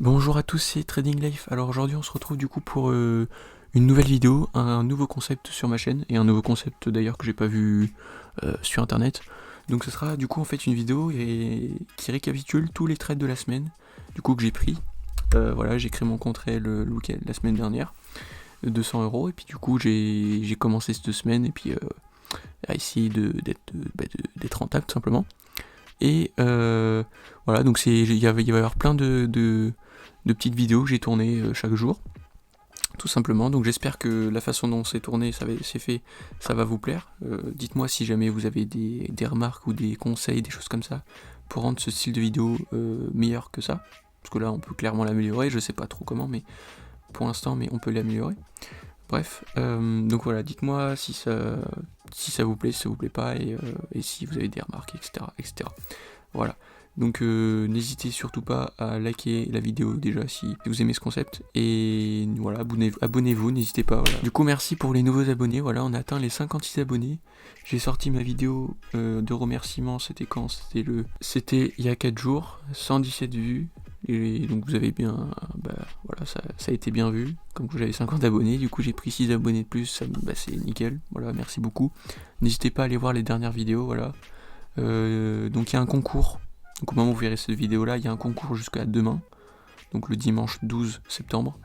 Bonjour à tous, c'est Trading Life. Alors aujourd'hui on se retrouve du coup pour une nouvelle vidéo, un nouveau concept sur ma chaîne, et un nouveau concept d'ailleurs que j'ai pas vu sur internet. Donc ce sera du coup en fait une vidéo qui récapitule tous les trades de la semaine, du coup que j'ai pris. Voilà, j'ai créé mon compte réel le week-end, la semaine dernière, de 200 euros, et puis du coup j'ai commencé cette semaine, et puis à essayer d'être rentable tout simplement. Et voilà, donc il va y avoir plein de petites vidéos que j'ai tournées chaque jour, tout simplement. Donc j'espère que la façon dont c'est tourné, c'est fait, ça va vous plaire. Dites-moi si jamais vous avez des remarques ou des conseils, des choses comme ça, pour rendre ce style de vidéo meilleur que ça. Parce que là, on peut clairement l'améliorer. Je sais pas trop comment, mais pour l'instant, mais on peut l'améliorer. Bref, donc voilà, dites-moi si ça vous plaît, si ça vous plaît pas, et si vous avez des remarques, etc., etc. Voilà. Donc n'hésitez surtout pas à liker la vidéo déjà si vous aimez ce concept. Et voilà, abonnez-vous, n'hésitez pas. Voilà. Du coup, merci pour les nouveaux abonnés. Voilà, on a atteint les 56 abonnés. J'ai sorti ma vidéo de remerciement, c'était quand? C'était il y a 4 jours, 117 vues. Et donc vous avez bien, voilà, ça a été bien vu. Comme j'avais 50 abonnés, du coup j'ai pris 6 abonnés de plus, c'est nickel. Voilà, merci beaucoup. N'hésitez pas à aller voir les dernières vidéos, voilà. Donc il y a un concours. Donc au moment où vous verrez cette vidéo là, il y a un concours jusqu'à demain, donc le dimanche 12 septembre.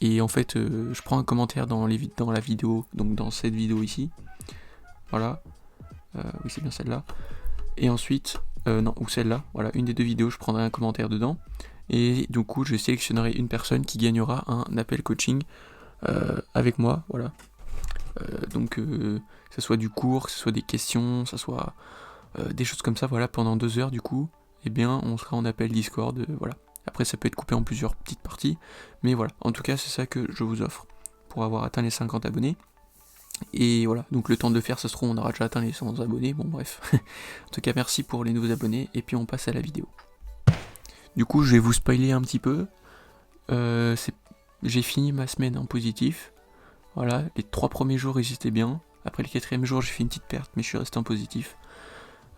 Et en fait, je prends un commentaire dans la vidéo, donc dans cette vidéo ici. Voilà. Oui, c'est bien celle-là. Et ensuite, non, ou celle-là, voilà, une des deux vidéos, je prendrai un commentaire dedans. Et du coup, je sélectionnerai une personne qui gagnera un appel coaching avec moi, voilà. Donc, que ce soit du cours, que ce soit des questions, que ce soit des choses comme ça, voilà, pendant 2 heures du coup, eh bien, on sera en appel Discord, voilà. Après, ça peut être coupé en plusieurs petites parties, mais voilà, en tout cas, c'est ça que je vous offre pour avoir atteint les 50 abonnés. Et voilà, donc le temps de le faire, ça se trouve, on aura déjà atteint les 100 abonnés, bon bref. En tout cas, merci pour les nouveaux abonnés, et puis on passe à la vidéo. Du coup, je vais vous spoiler un petit peu. J'ai fini ma semaine en positif. Voilà, les 3 premiers jours, ils étaient bien. Après le 4ème jour, j'ai fait une petite perte, mais je suis resté en positif.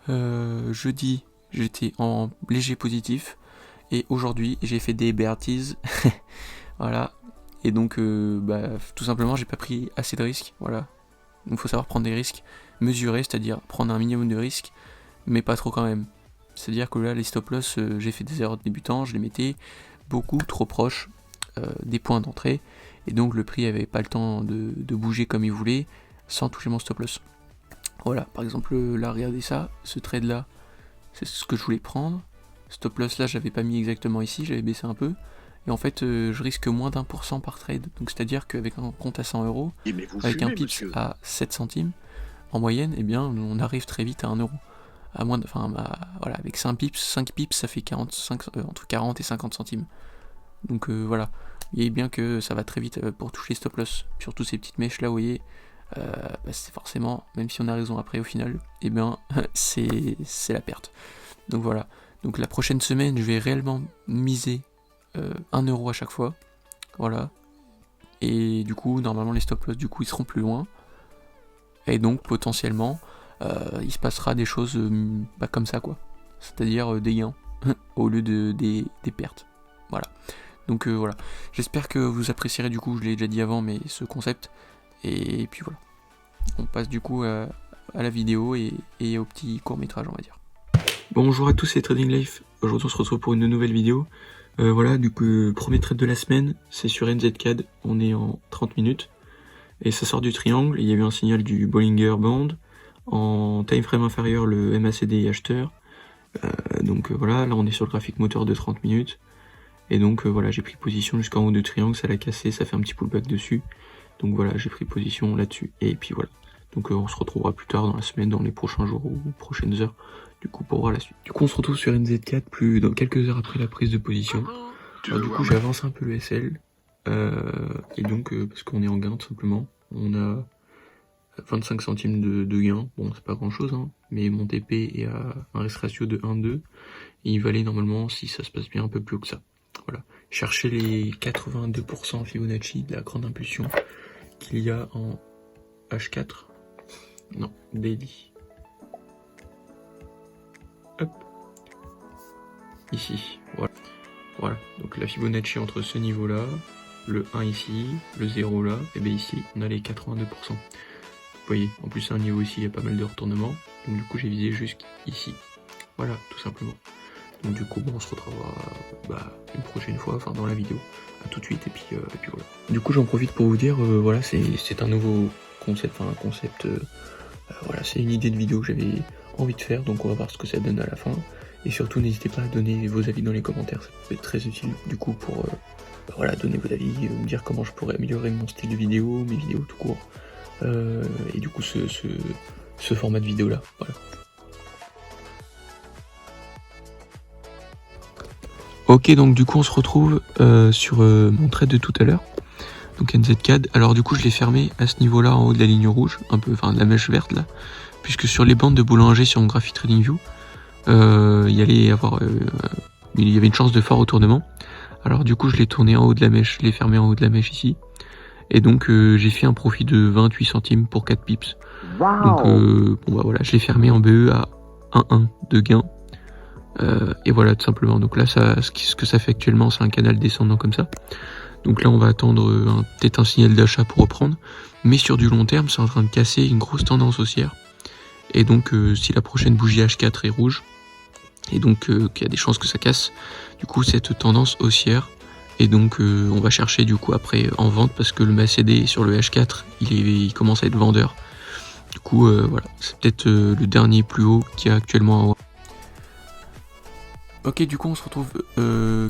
Jeudi, j'étais en léger positif. Et aujourd'hui, j'ai fait des bearties. Voilà. Et donc, tout simplement, j'ai pas pris assez de risques. Voilà. Donc, faut savoir prendre des risques mesurés, c'est-à-dire prendre un minimum de risques, mais pas trop quand même. C'est-à-dire que là, les stop-loss, j'ai fait des erreurs de débutant, je les mettais beaucoup trop proches des points d'entrée. Et donc, le prix avait pas le temps de bouger comme il voulait sans toucher mon stop-loss. Voilà, par exemple, là, regardez ça, ce trade-là, c'est ce que je voulais prendre. Stop loss là, j'avais pas mis exactement ici, j'avais baissé un peu. Et en fait, je risque moins d'1% par trade. Donc c'est-à-dire qu'avec un compte à 100 euros, avec un pips à 7 centimes, en moyenne, eh bien, on arrive très vite à 1 euro. À moins voilà, avec 5 pips, ça fait 45, entre 40 et 50 centimes. Donc voilà, vous voyez bien que ça va très vite pour toucher stop loss. Surtout ces petites mèches là, vous voyez, c'est forcément, même si on a raison après au final, eh bien, c'est la perte. Donc voilà. Donc la prochaine semaine, je vais réellement miser 1 euro à chaque fois. Voilà. Et du coup, normalement, les stop loss, du coup, ils seront plus loin. Et donc, potentiellement, il se passera des choses comme ça, quoi. C'est-à-dire des gains au lieu des pertes. Voilà. Donc voilà. J'espère que vous apprécierez, du coup, je l'ai déjà dit avant, mais ce concept. Et puis voilà. On passe du coup à la vidéo et au petit court-métrage, on va dire. Bonjour à tous, c'est Trading Life. Aujourd'hui, on se retrouve pour une nouvelle vidéo. Voilà, du coup, premier trade de la semaine, c'est sur NZCAD. On est en 30 minutes. Et ça sort du triangle. Il y a eu un signal du Bollinger Band. En time frame inférieur, le MACD acheteur. Voilà, là on est sur le graphique moteur de 30 minutes. Et donc voilà, j'ai pris position jusqu'en haut du triangle, ça l'a cassé, ça fait un petit pullback dessus. Donc voilà, j'ai pris position là-dessus. Et puis voilà. Donc on se retrouvera plus tard dans la semaine, dans les prochains jours ou prochaines heures, du coup pour voir la suite. Du coup on se retrouve sur NZ4 dans quelques heures après la prise de position. Alors du coup j'avance un peu le SL. Et donc parce qu'on est en gain tout simplement. On a 25 centimes de gain. Bon c'est pas grand chose hein. Mais mon TP est à un risk ratio de 1,2. Et il va aller normalement, si ça se passe bien, un peu plus haut que ça. Voilà. Cherchez les 82% Fibonacci de la grande impulsion qu'il y a en H4. Non, daily. Hop. Ici, voilà. Voilà, donc la Fibonacci entre ce niveau-là, le 1 ici, le 0 là, et bien ici, on a les 82%. Vous voyez, en plus à un niveau ici, il y a pas mal de retournements, donc du coup j'ai visé jusqu'ici. Voilà, tout simplement. Donc du coup, bon, on se retrouvera une prochaine fois, enfin dans la vidéo. À tout de suite, et puis voilà. Du coup, j'en profite pour vous dire, voilà, c'est un nouveau concept, enfin un concept, voilà, c'est une idée de vidéo que j'avais envie de faire, donc on va voir ce que ça donne à la fin. Et surtout, n'hésitez pas à donner vos avis dans les commentaires, ça peut être très utile du coup pour voilà, donner vos avis, me dire comment je pourrais améliorer mon style de vidéo, mes vidéos tout court, et du coup ce format de vidéo là, voilà. Ok, donc du coup on se retrouve sur mon trade de tout à l'heure, donc NZCAD. Alors du coup je l'ai fermé à ce niveau là en haut de la ligne rouge, un peu, enfin de la mèche verte là, puisque sur les bandes de boulanger sur mon Graphic Trading View, il y avait une chance de fort retournement. Alors du coup je l'ai tourné en haut de la mèche, je l'ai fermé en haut de la mèche ici, et donc j'ai fait un profit de 28 centimes pour 4 pips. Wow. Donc bon bah voilà, je l'ai fermé en BE à 1,1 de gain. Et voilà, tout simplement. Donc là, ce que ça fait actuellement, c'est un canal descendant comme ça. Donc là, on va attendre peut-être un signal d'achat pour reprendre. Mais sur du long terme, c'est en train de casser une grosse tendance haussière. Et donc, si la prochaine bougie H4 est rouge, et donc qu'il y a des chances que ça casse, du coup, cette tendance haussière. Et donc, on va chercher du coup après en vente parce que le MACD sur le H4, il commence à être vendeur. Du coup, voilà, c'est peut-être le dernier plus haut qu'il y a actuellement en. Ok, du coup on se retrouve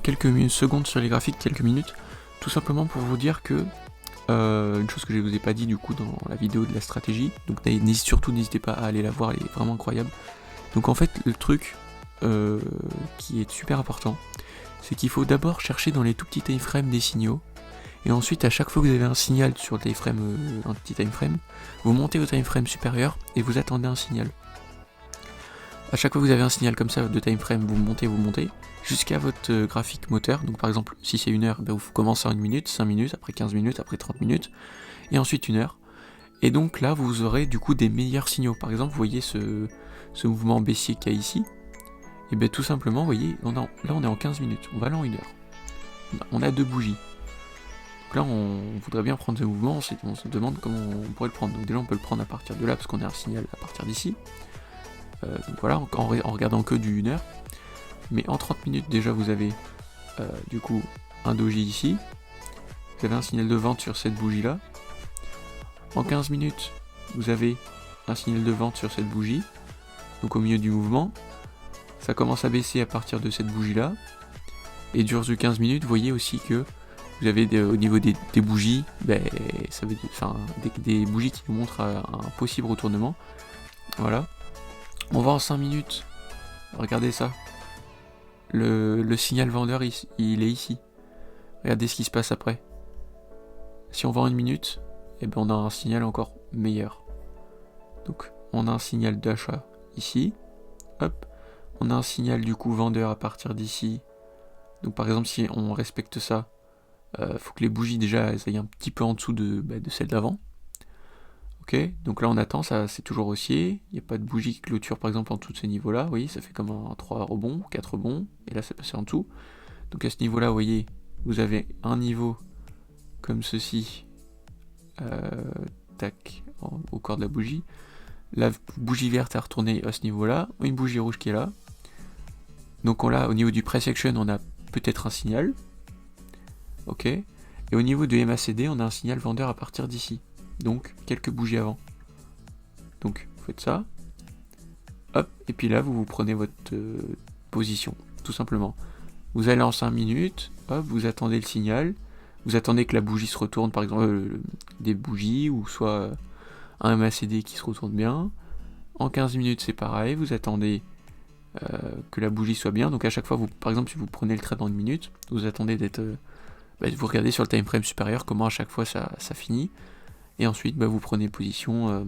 quelques secondes sur les graphiques, quelques minutes, tout simplement pour vous dire que une chose que je vous ai pas dit du coup dans la vidéo de la stratégie, donc surtout n'hésitez pas à aller la voir, elle est vraiment incroyable. Donc en fait le truc qui est super important, c'est qu'il faut d'abord chercher dans les tout petits time frames des signaux, et ensuite à chaque fois que vous avez un signal sur le time frame, un petit time frame, vous montez au time frame supérieur et vous attendez un signal. À chaque fois que vous avez un signal comme ça de time frame, vous montez, jusqu'à votre graphique moteur. Donc par exemple, si c'est 1 heure, ben vous commencez en 1 minute, 5 minutes, après 15 minutes, après 30 minutes, et ensuite 1 heure. Et donc là, vous aurez du coup des meilleurs signaux. Par exemple, vous voyez ce mouvement baissier qu'il y a ici. Et bien tout simplement, vous voyez, là on est en 15 minutes, on va aller en 1 heure. On a 2 bougies. Donc là, on voudrait bien prendre ce mouvement, on se demande comment on pourrait le prendre. Donc déjà, on peut le prendre à partir de là, parce qu'on a un signal à partir d'ici. Donc voilà, en regardant que du 1 heure. Mais en 30 minutes déjà vous avez du coup un doji ici. Vous avez un signal de vente sur cette bougie là. En 15 minutes vous avez un signal de vente sur cette bougie. Donc au milieu du mouvement. Ça commence à baisser à partir de cette bougie là. Et durant 15 minutes vous voyez aussi que vous avez au niveau des bougies, ça veut dire, des bougies qui vous montrent un possible retournement. Voilà. On va en 5 minutes, regardez ça, le signal vendeur il est ici, regardez ce qui se passe après. Si on va en 1 minute, et ben on a un signal encore meilleur. Donc on a un signal d'achat ici, hop, on a un signal du coup vendeur à partir d'ici. Donc par exemple si on respecte ça, faut que les bougies déjà elles aillent un petit peu en dessous de celle d'avant. Ok, donc là on attend, ça c'est toujours haussier, il n'y a pas de bougie qui clôture par exemple en dessous de ces niveaux là, vous voyez ça fait comme un 3 rebonds, 4 rebonds, et là c'est passé en dessous. Donc à ce niveau là vous voyez, vous avez un niveau comme ceci, tac, au corps de la bougie, la bougie verte a retourné à ce niveau là, une bougie rouge qui est là, donc on a au niveau du price action on a peut-être un signal, ok, et au niveau de MACD on a un signal vendeur à partir d'ici. Donc quelques bougies avant. Donc vous faites ça, hop, et puis là vous prenez votre position, tout simplement. Vous allez en 5 minutes, hop, vous attendez le signal, vous attendez que la bougie se retourne, par exemple des bougies, ou soit un MACD qui se retourne bien. En 15 minutes c'est pareil, vous attendez que la bougie soit bien, donc à chaque fois, par exemple si vous prenez le trade en 1 minute, vous attendez d'être... vous regardez sur le time frame supérieur comment à chaque fois ça finit. Et ensuite vous prenez position,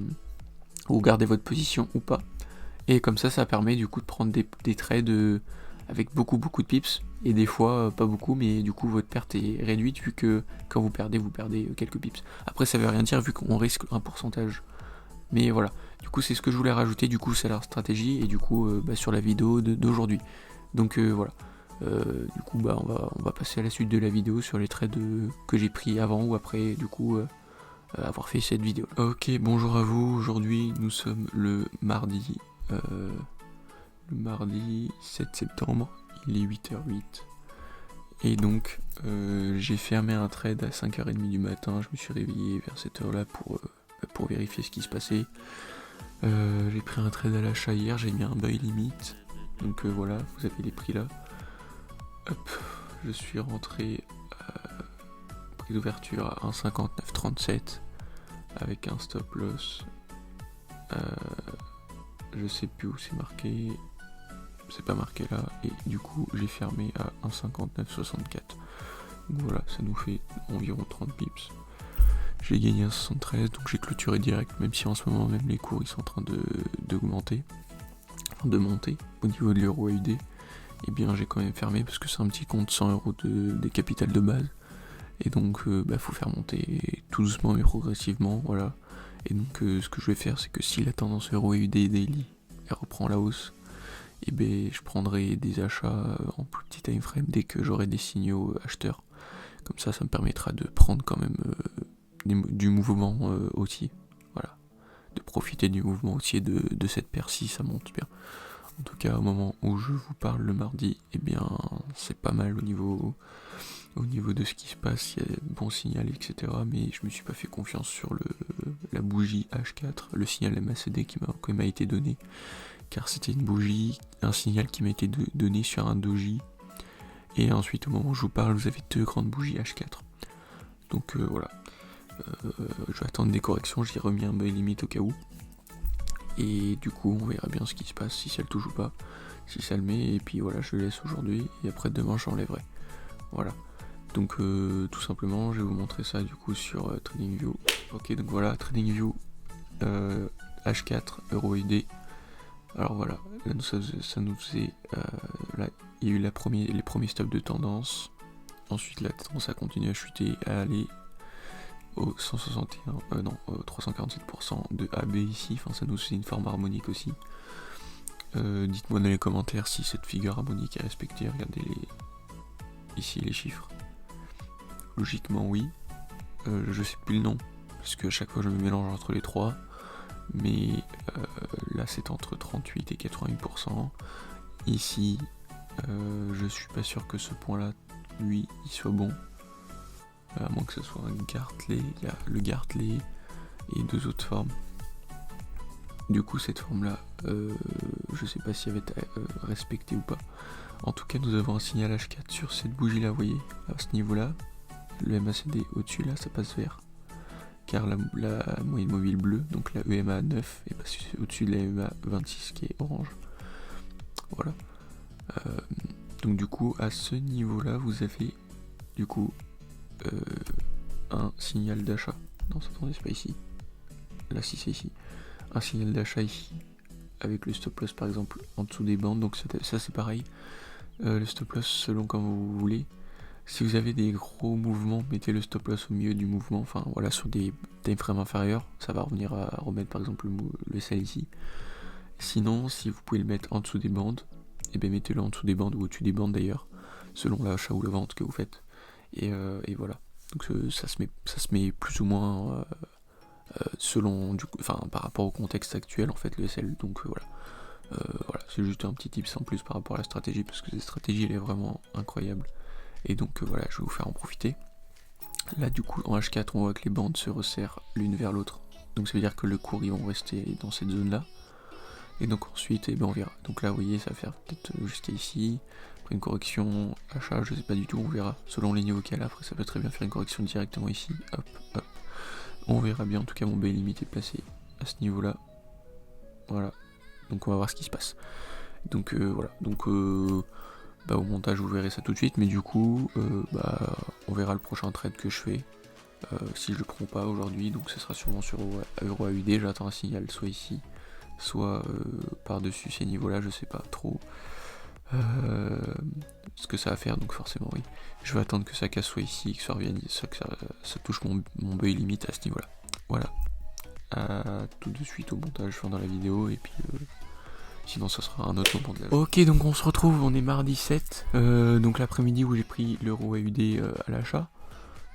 ou gardez votre position ou pas. Et comme ça permet du coup de prendre des trades avec beaucoup de pips. Et des fois pas beaucoup, mais du coup votre perte est réduite vu que quand vous perdez quelques pips. Après ça veut rien dire vu qu'on risque un pourcentage. Mais voilà, du coup c'est ce que je voulais rajouter, du coup c'est la stratégie et du coup sur la vidéo d'aujourd'hui. Donc voilà. Du coup bah on va passer à la suite de la vidéo sur les trades que j'ai pris avant ou après du coup avoir fait cette vidéo. Ok, bonjour à vous, aujourd'hui nous sommes le mardi 7 septembre, il est 8h08. Et donc j'ai fermé un trade à 5h30 du matin, je me suis réveillé vers cette heure-là pour vérifier ce qui se passait. J'ai pris un trade à l'achat hier, j'ai mis un buy limit, donc voilà, vous avez les prix là. Hop, je suis rentré prix d'ouverture à 1,5937 avec un stop loss. Je sais plus où c'est marqué, c'est pas marqué là, et du coup j'ai fermé à 1,5964. Donc voilà, ça nous fait environ 30 pips. J'ai gagné 1,73, donc j'ai clôturé direct, même si en ce moment même les cours ils sont en train d'augmenter, enfin de monter au niveau de l'euro AUD. Et bien j'ai quand même fermé parce que c'est un petit compte 100 € des capitales de base. Et donc faut faire monter tout doucement mais progressivement, voilà. Et donc ce que je vais faire, c'est que si la tendance euro AUD daily elle reprend la hausse, et ben je prendrai des achats en plus petit time frame dès que j'aurai des signaux acheteurs. Comme ça me permettra de prendre quand même du mouvement haussier, voilà, de profiter du mouvement haussier de cette paire si ça monte bien. En tout cas, au moment où je vous parle le mardi, eh bien, c'est pas mal au niveau de ce qui se passe, il y a bon signal, etc. Mais je me suis pas fait confiance sur la bougie H4, le signal MACD qui m'a été donné, car c'était une bougie, un signal qui m'a été donné sur un doji. Et ensuite, au moment où je vous parle, vous avez deux grandes bougies H4. Donc voilà. Je vais attendre des corrections, j'ai remis un buy limite au cas où. Et du coup, on verra bien ce qui se passe, si ça le touche ou pas, si ça le met, et puis voilà, je le laisse aujourd'hui, et après demain, j'enlèverai. Voilà. Donc, tout simplement, je vais vous montrer ça du coup sur TradingView. Ok, donc voilà, TradingView H4 EURUSD. Alors voilà, là, ça nous faisait. Là, il y a eu les premiers stops de tendance. Ensuite, la tendance a continué à chuter, à aller au 347% de AB ici, enfin ça nous fait une forme harmonique aussi. Dites-moi dans les commentaires si cette figure harmonique est respectée, regardez ici les chiffres. Logiquement oui, je sais plus le nom, parce que à chaque fois je me mélange entre les trois, mais là c'est entre 38 et 88%. Ici, je suis pas sûr que ce point là, lui, il soit bon. À moins que ce soit un Gartley, il y a le Gartley et deux autres formes. Du coup cette forme là, je sais pas si elle va être respectée ou pas. En tout cas nous avons un signal H4 sur cette bougie là, vous voyez, à ce niveau là, le MACD au-dessus là ça passe vert. Car la moyenne mobile bleue, donc la EMA 9 est passée au-dessus de la EMA 26 qui est orange. Voilà. Donc du coup à ce niveau là vous avez du coup un signal d'achat. Non, attendez, c'est pas ici. Là, si c'est ici. Un signal d'achat ici, avec le stop loss par exemple en dessous des bandes. Donc ça c'est pareil. Le stop loss selon comme vous voulez. Si vous avez des gros mouvements, mettez le stop loss au milieu du mouvement. Enfin voilà, sur des time frames inférieurs, ça va revenir à remettre par exemple le sell ici. Sinon, si vous pouvez le mettre en dessous des bandes, et bien mettez-le en dessous des bandes ou au-dessus des bandes d'ailleurs, selon l'achat ou la vente que vous faites. Et voilà. Donc ça se met plus ou moins selon par rapport au contexte actuel en fait le SL. Donc voilà. Voilà, c'est juste un petit tips en plus par rapport à la stratégie, parce que cette stratégie elle est vraiment incroyable. Et donc voilà, je vais vous faire en profiter. Là du coup en H4 on voit que les bandes se resserrent l'une vers l'autre. Donc ça veut dire que le cours ils vont rester dans cette zone là. Et donc ensuite on verra. Donc là vous voyez ça va faire peut-être jusqu'à ici. Après une correction, achat, je sais pas du tout, on verra. Selon les niveaux qu'il y a là, après ça peut très bien faire une correction directement ici. Hop, hop. On verra bien, en tout cas mon bail limite est placé à ce niveau là. Voilà. Donc on va voir ce qui se passe. Donc voilà. Donc au montage vous verrez ça tout de suite. Mais du coup on verra le prochain trade que je fais. Si je le prends pas aujourd'hui. Donc ce sera sûrement sur Euro AUD. J'attends un signal soit ici, soit par-dessus ces niveaux là, je sais pas trop. Ce que ça va faire, donc forcément oui. Je vais attendre que ça casse soit ici, que ça revienne, que ça touche mon buy limite à ce niveau là. Voilà. À tout de suite au montage, dans la vidéo, et puis Sinon ça sera un autre moment de la journée. Ok, donc on se retrouve, on est mardi 7, donc l'après-midi où j'ai pris l'euro AUD à l'achat.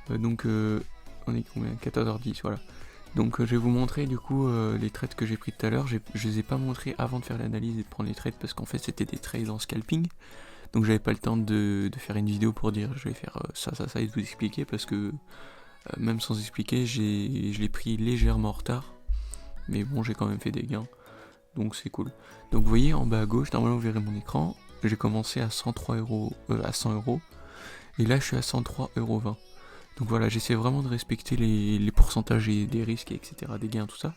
Donc on est combien, 14h10, voilà. Donc je vais vous montrer du coup les trades que j'ai pris tout à l'heure. Je les ai pas montrés avant de faire l'analyse et de prendre les trades parce qu'en fait c'était des trades en scalping. Donc j'avais pas le temps de faire une vidéo pour dire je vais faire ça et de vous expliquer parce que même sans expliquer je l'ai pris légèrement en retard. Mais bon, j'ai quand même fait des gains. Donc c'est cool. Donc vous voyez en bas à gauche, normalement vous verrez mon écran. J'ai commencé à 103 euros, à 100 euros. Et là je suis à 103,20 €. Donc voilà, j'essaie vraiment de respecter les pourcentages et des risques, etc. Des gains, tout ça.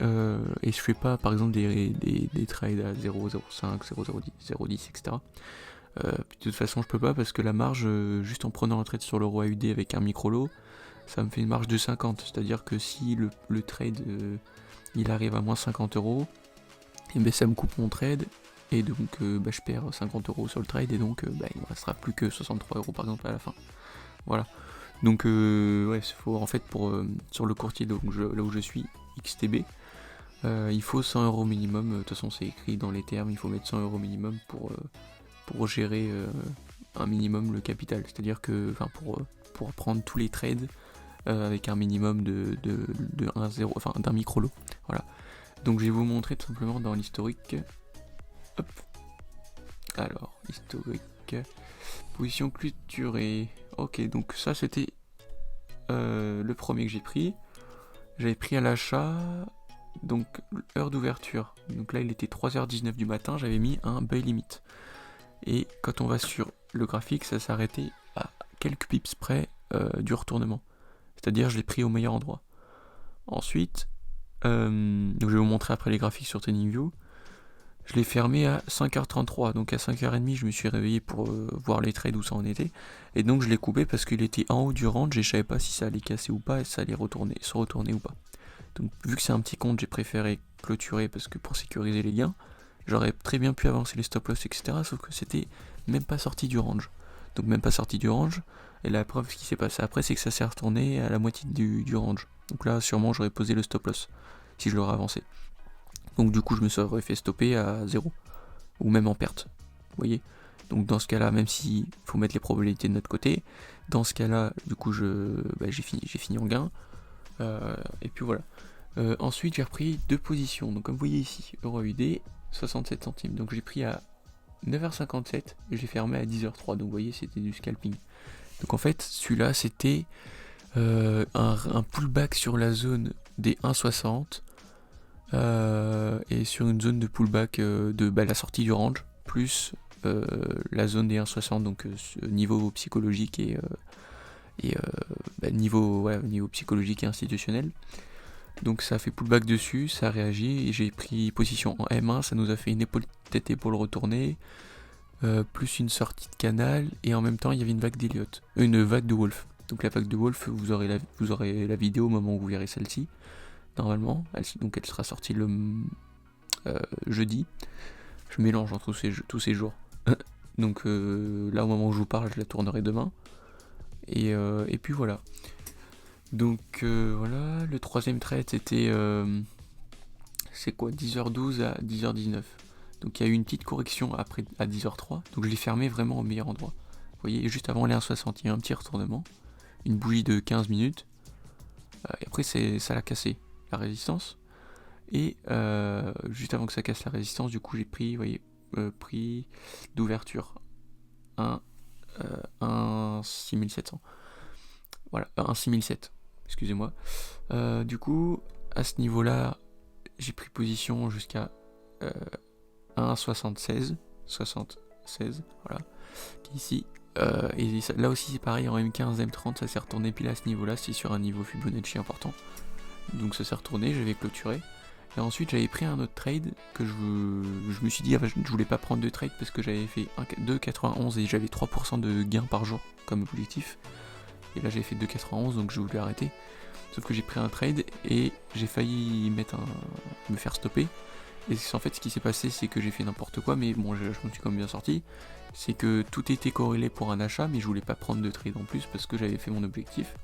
Et je fais pas par exemple des trades à 0,05, 0,010, 0,10, etc. De toute façon je peux pas parce que la marge, juste en prenant un trade sur l'euro AUD avec un micro lot, ça me fait une marge de 50. C'est-à-dire que si le trade il arrive à moins 50 €, et ben ça me coupe mon trade. Et donc je perds 50 € sur le trade et donc il me restera plus que 63 € par exemple à la fin. Voilà. Donc ouais, faut en fait sur le courtier là où je suis, XTB, il faut 100 € minimum. De toute façon c'est écrit dans les termes, il faut mettre 100 € minimum pour gérer un minimum le capital. C'est-à-dire que pour prendre tous les trades avec un minimum de 1,0, enfin d'un micro lot. Voilà. Donc je vais vous montrer tout simplement dans l'historique. Hop. Alors, historique. Position clôturée. Ok, donc ça c'était le premier que j'ai pris. J'avais pris à l'achat, donc heure d'ouverture. Donc là il était 3h19 du matin, j'avais mis un buy limit. Et quand on va sur le graphique, ça s'arrêtait à quelques pips près du retournement. C'est-à-dire je l'ai pris au meilleur endroit. Ensuite, donc je vais vous montrer après les graphiques sur TradingView. Je l'ai fermé à 5h33, donc à 5h30 je me suis réveillé pour voir les trades où ça en était. Et donc je l'ai coupé parce qu'il était en haut du range et je savais pas si ça allait casser ou pas et ça allait se retourner ou pas. Donc vu que c'est un petit compte, j'ai préféré clôturer parce que pour sécuriser les gains, j'aurais très bien pu avancer les stop loss, etc. Sauf que c'était même pas sorti du range. Donc même pas sorti du range. Et la preuve, ce qui s'est passé après, c'est que ça s'est retourné à la moitié du range. Donc là, sûrement, j'aurais posé le stop loss si je l'aurais avancé. Donc du coup, je me serais fait stopper à 0. Ou même en perte. Vous voyez ? Donc dans ce cas-là, même s'il faut mettre les probabilités de notre côté, dans ce cas-là, du coup, j'ai fini en gain. Et puis voilà. Ensuite, j'ai repris deux positions. Donc comme vous voyez ici, euro AUD, 67 centimes. Donc j'ai pris à 9h57 et j'ai fermé à 10h03. Donc vous voyez, c'était du scalping. Donc en fait, celui-là, c'était un pullback sur la zone des 1,60 et sur une zone de pullback de la sortie du range, plus la zone des 1,60, donc niveau psychologique et niveau psychologique et institutionnel. Donc ça a fait pullback dessus, ça a réagi et j'ai pris position en M1, ça nous a fait une tête-épaule retournée, plus une sortie de canal, et en même temps il y avait une vague d'Elliott, une vague de Wolf. Donc la vague de Wolf, vous aurez la vidéo au moment où vous verrez celle-ci, normalement, elle sera sortie le jeudi. Je mélange entre tous ces jours. Donc là au moment où je vous parle, je la tournerai demain. Et puis voilà. Donc voilà, le troisième trade c'était c'est quoi, 10h12 à 10h19. Donc il y a eu une petite correction après à 10h03, donc je l'ai fermé vraiment au meilleur endroit. Vous voyez, juste avant les 1,60, il y a un petit retournement, une bougie de 15 minutes, et après ça l'a cassé, la résistance. Et juste avant que ça casse la résistance, du coup j'ai pris, vous voyez, prix d'ouverture, un 6700. Voilà, un 6007, excusez-moi. Du coup, à ce niveau-là, j'ai pris position jusqu'à 1,76, voilà, ici. Et là aussi c'est pareil, en M15, M30, ça s'est retourné pile à ce niveau-là, c'est sur un niveau Fibonacci important. Donc ça s'est retourné, j'avais clôturé. Et ensuite j'avais pris un autre trade que je me suis dit, je voulais pas prendre de trade parce que j'avais fait 2,91 et j'avais 3% de gain par jour comme objectif. Et là j'avais fait 2,91, donc je voulais arrêter. Sauf que j'ai pris un trade et j'ai failli me faire stopper. Et en fait ce qui s'est passé, c'est que j'ai fait n'importe quoi, mais bon, je me suis quand même bien sorti. C'est que tout était corrélé pour un achat, mais je voulais pas prendre de trade en plus parce que j'avais fait mon objectif.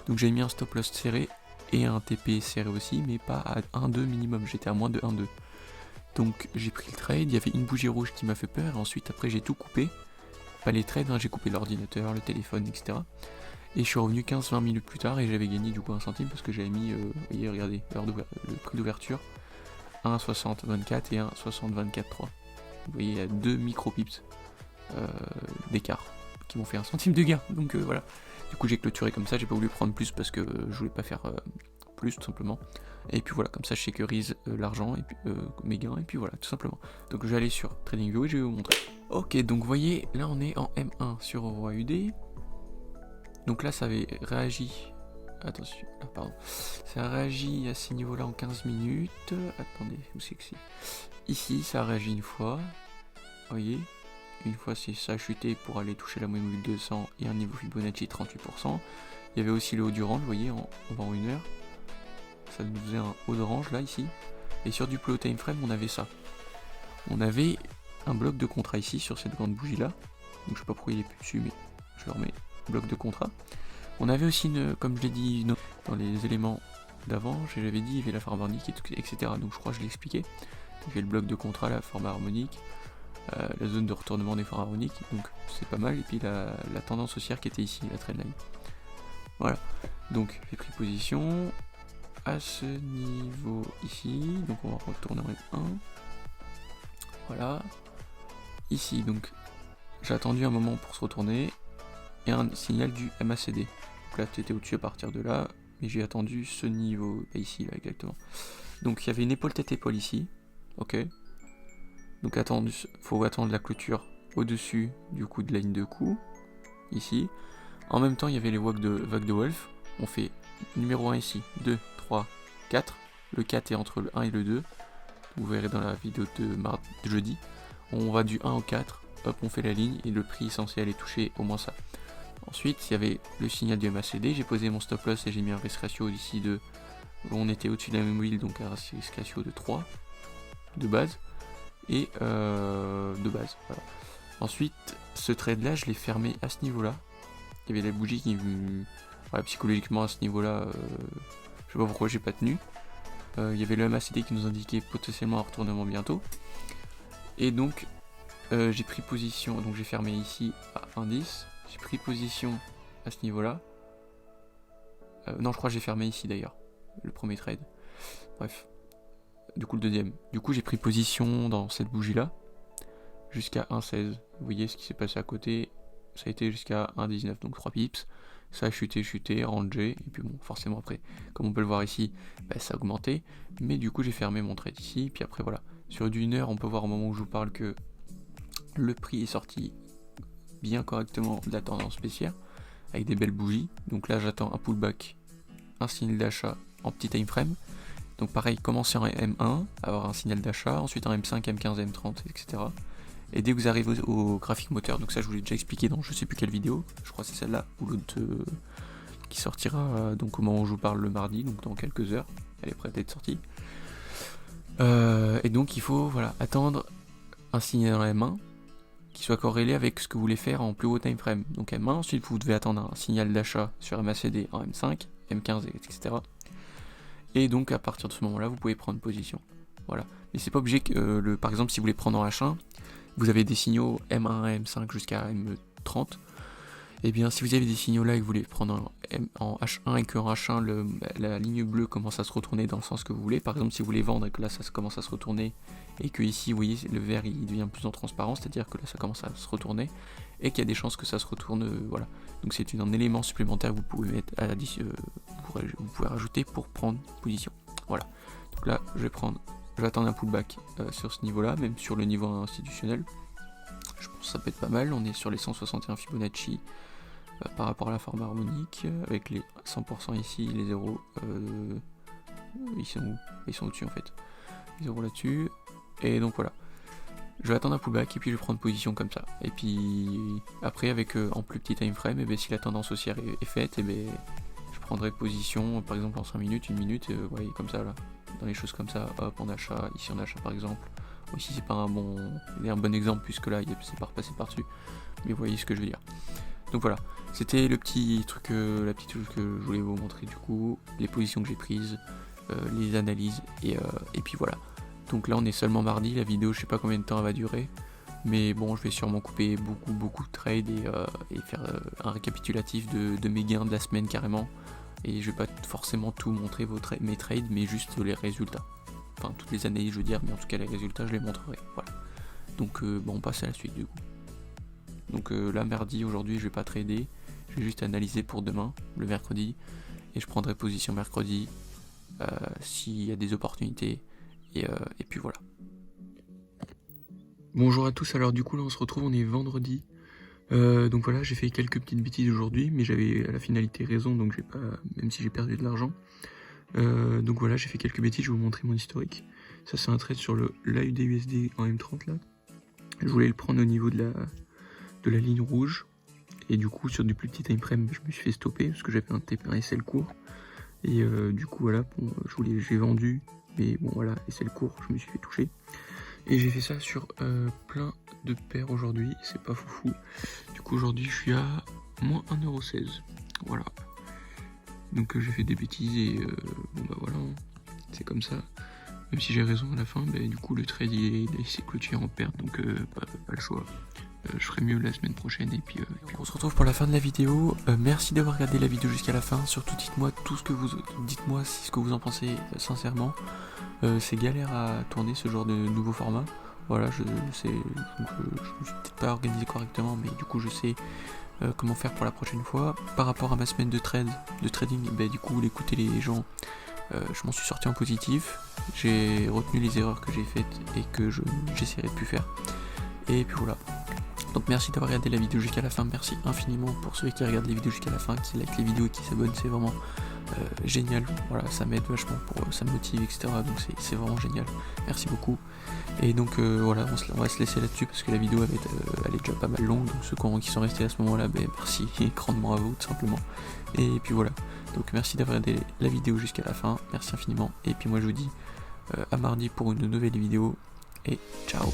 Donc j'ai mis un stop loss serré et un TP serré aussi, mais pas à 1,2 minimum, j'étais à moins de 1,2. Donc j'ai pris le trade, il y avait une bougie rouge qui m'a fait peur, et ensuite après j'ai tout coupé. Pas les trades, hein, j'ai coupé l'ordinateur, le téléphone, etc. Et je suis revenu 15-20 minutes plus tard et j'avais gagné du coup 1 centime parce que j'avais mis, vous voyez, regardez, le prix d'ouverture, 1,6024 et 1,6024,3. Vous voyez, il y a 2 micro-pips d'écart qui m'ont fait 1 centime de gain. Donc voilà. Du coup j'ai clôturé comme ça, j'ai pas voulu prendre plus parce que je voulais pas faire plus tout simplement. Et puis voilà, comme ça je sécurise l'argent et puis mes gains et puis voilà, tout simplement. Donc je vais aller sur TradingView et je vais vous montrer. Ok, donc vous voyez, là on est en M1 sur EURUSD. Donc là ça avait réagi. Attention, là pardon. Ça a réagi à ces niveaux-là en 15 minutes. Attendez, où c'est que c'est? Ici ça a réagi une fois. Vous voyez? Une fois ça a chuté pour aller toucher la moyenne mobile 200 et un niveau Fibonacci 38%. Il y avait aussi le haut du range, vous voyez, en 1 heure. Ça nous faisait un haut d'orange là ici. Et sur du plus haut time frame on avait ça. On avait un bloc de contrat ici sur cette grande bougie là. Donc je sais pas pourquoi il est plus dessus mais je le remets. Bloc de contrat. On avait aussi comme je l'ai dit dans les éléments d'avant, j'avais dit il y avait la forme harmonique etc. Donc je crois que je l'ai expliqué. Donc il y avait le bloc de contrat, la forme harmonique, la zone de retournement des formes harmoniques, donc c'est pas mal. Et puis la tendance haussière qui était ici, la trendline. Voilà. Donc j'ai pris position à ce niveau ici, donc on va retourner en M1. Voilà. Ici, donc j'ai attendu un moment pour se retourner et un signal du MACD. Donc là, tu étais au-dessus à partir de là, mais j'ai attendu ce niveau, ici, là exactement. Donc il y avait une épaule tête-épaule ici, ok. Donc faut attendre la clôture au-dessus du coup de la ligne de coup, ici. En même temps, il y avait les vagues de Wolf. On fait numéro 1 ici, 2, 3, 4. Le 4 est entre le 1 et le 2. Vous verrez dans la vidéo de jeudi. On va du 1 au 4, hop, on fait la ligne et le prix est censé aller toucher au moins ça. Ensuite, il y avait le signal du MACD. J'ai posé mon stop loss et j'ai mis un risk ratio d'ici de. On était au-dessus de la même wheel, donc un risk ratio de 3 de base. Et de base, voilà. Ensuite, ce trade là, je l'ai fermé à ce niveau là. Il y avait la bougie qui, voilà, psychologiquement à ce niveau là, je sais pas pourquoi j'ai pas tenu. Il y avait le MACD qui nous indiquait potentiellement un retournement bientôt. Et donc j'ai pris position, donc j'ai fermé ici à 1,10. J'ai pris position à ce niveau là. Non, je crois que j'ai fermé ici d'ailleurs, le premier trade. Bref, du coup le deuxième. Du coup j'ai pris position dans cette bougie là jusqu'à 1,16. Vous voyez ce qui s'est passé à côté, ça a été jusqu'à 1,19, donc 3 pips. Ça a chuté, rangé, et puis bon, forcément après, comme on peut le voir ici, bah, ça a augmenté, mais du coup j'ai fermé mon trade ici, puis après voilà. Sur du 1 heure, on peut voir au moment où je vous parle que le prix est sorti bien correctement de la tendance baissière, avec des belles bougies. Donc là j'attends un pullback, un signal d'achat en petit time frame. Donc pareil, commencer en M1, avoir un signal d'achat, ensuite en M5, M15, M30, etc. Et dès que vous arrivez au graphique moteur, donc ça je vous l'ai déjà expliqué dans je sais plus quelle vidéo, je crois que c'est celle-là, ou l'autre qui sortira donc au moment où je vous parle le mardi, donc dans quelques heures, elle est prête à être sortie. Et donc il faut voilà, attendre un signal dans la M1 qui soit corrélé avec ce que vous voulez faire en plus haut time frame. Donc M1, ensuite vous devez attendre un signal d'achat sur MACD en M5, M15, etc. Et donc à partir de ce moment-là, vous pouvez prendre position. Voilà. Mais c'est pas obligé que par exemple si vous voulez prendre en H1, vous avez des signaux M1, M5 jusqu'à M30. Et bien si vous avez des signaux là et que vous voulez prendre en H1 et que en H1 la ligne bleue commence à se retourner dans le sens que vous voulez, par exemple si vous voulez vendre et que là ça commence à se retourner et que ici vous voyez le vert il devient plus en transparent, c'est-à-dire que là ça commence à se retourner et qu'il y a des chances que ça se retourne, voilà. Donc c'est un élément supplémentaire que vous pouvez mettre à vous pouvez rajouter pour prendre position. Voilà. Donc là je vais attendre un pullback sur ce niveau là, même sur le niveau institutionnel. Je pense que ça peut être pas mal, on est sur les 161 Fibonacci par rapport à la forme harmonique, avec les 100% ici, les 0, ils sont au-dessus en fait, les 0 là-dessus, et donc voilà. Je vais attendre un pullback et puis je vais prendre position comme ça. Et puis après avec en plus petit time frame, et bien, si la tendance haussière est faite, et bien, je prendrai position par exemple en 5 minutes, 1 minute, ouais, comme ça là, dans les choses comme ça, hop en achat, ici en achat par exemple. Ici c'est pas un bon exemple puisque là c'est pas repassé par dessus, mais vous voyez ce que je veux dire. Donc voilà, c'était le petit truc, la petite chose que je voulais vous montrer du coup, les positions que j'ai prises, les analyses et puis voilà. Donc là on est seulement mardi, la vidéo je sais pas combien de temps elle va durer. Mais bon, je vais sûrement couper beaucoup de trades et faire un récapitulatif de mes gains de la semaine carrément. Et je vais pas forcément tout montrer mes trades, mais juste les résultats. Enfin, toutes les analyses, je veux dire, mais en tout cas les résultats, je les montrerai. Voilà. Donc, bon, on passe à la suite du coup. Donc là, mardi, aujourd'hui, je vais pas trader. Je vais juste analyser pour demain, le mercredi. Et je prendrai position mercredi s'il y a des opportunités. Et puis voilà. Bonjour à tous, alors du coup là on se retrouve, on est vendredi. Donc voilà, j'ai fait quelques petites bêtises aujourd'hui, mais j'avais à la finalité raison, donc j'ai pas, même si j'ai perdu de l'argent. Donc voilà, j'ai fait quelques bêtises, je vais vous montrer mon historique. Ça c'est un trade sur le l'AUD-USD en M30 là. Je voulais le prendre au niveau de la ligne rouge. Et du coup sur du plus petit time frame, je me suis fait stopper parce que j'avais un SL court. Et du coup voilà, bon, j'ai vendu, mais bon voilà, SL court, je me suis fait toucher. Et j'ai fait ça sur plein de paires aujourd'hui, c'est pas foufou. Du coup aujourd'hui je suis à moins 1,16€. Voilà. Donc j'ai fait des bêtises et bon bah voilà, c'est comme ça. Même si j'ai raison à la fin, bah, du coup le trade il s'est clôturé en perte, donc pas le choix. Je ferai mieux la semaine prochaine et puis on se retrouve pour la fin de la vidéo. Merci d'avoir regardé la vidéo jusqu'à la fin. Surtout dites-moi dites-moi ce que vous en pensez sincèrement. C'est galère à tourner ce genre de nouveau format. Voilà, je me suis peut-être pas organisé correctement, mais du coup je sais comment faire pour la prochaine fois. Par rapport à ma semaine de trading, bah, du coup d'écouter les gens, je m'en suis sorti en positif. J'ai retenu les erreurs que j'ai faites et que j'essaierai de plus faire. Et puis voilà. Donc merci d'avoir regardé la vidéo jusqu'à la fin, merci infiniment pour ceux qui regardent les vidéos jusqu'à la fin, qui like les vidéos et qui s'abonnent, c'est vraiment génial, voilà, ça m'aide vachement, ça me motive, etc. Donc c'est vraiment génial, merci beaucoup. Et donc voilà, on va se laisser là-dessus parce que la vidéo elle est déjà pas mal longue, donc ceux qui sont restés à ce moment-là, ben, merci grandement à vous tout simplement. Et puis voilà, donc merci d'avoir regardé la vidéo jusqu'à la fin, merci infiniment, et puis moi je vous dis à mardi pour une nouvelle vidéo, et ciao.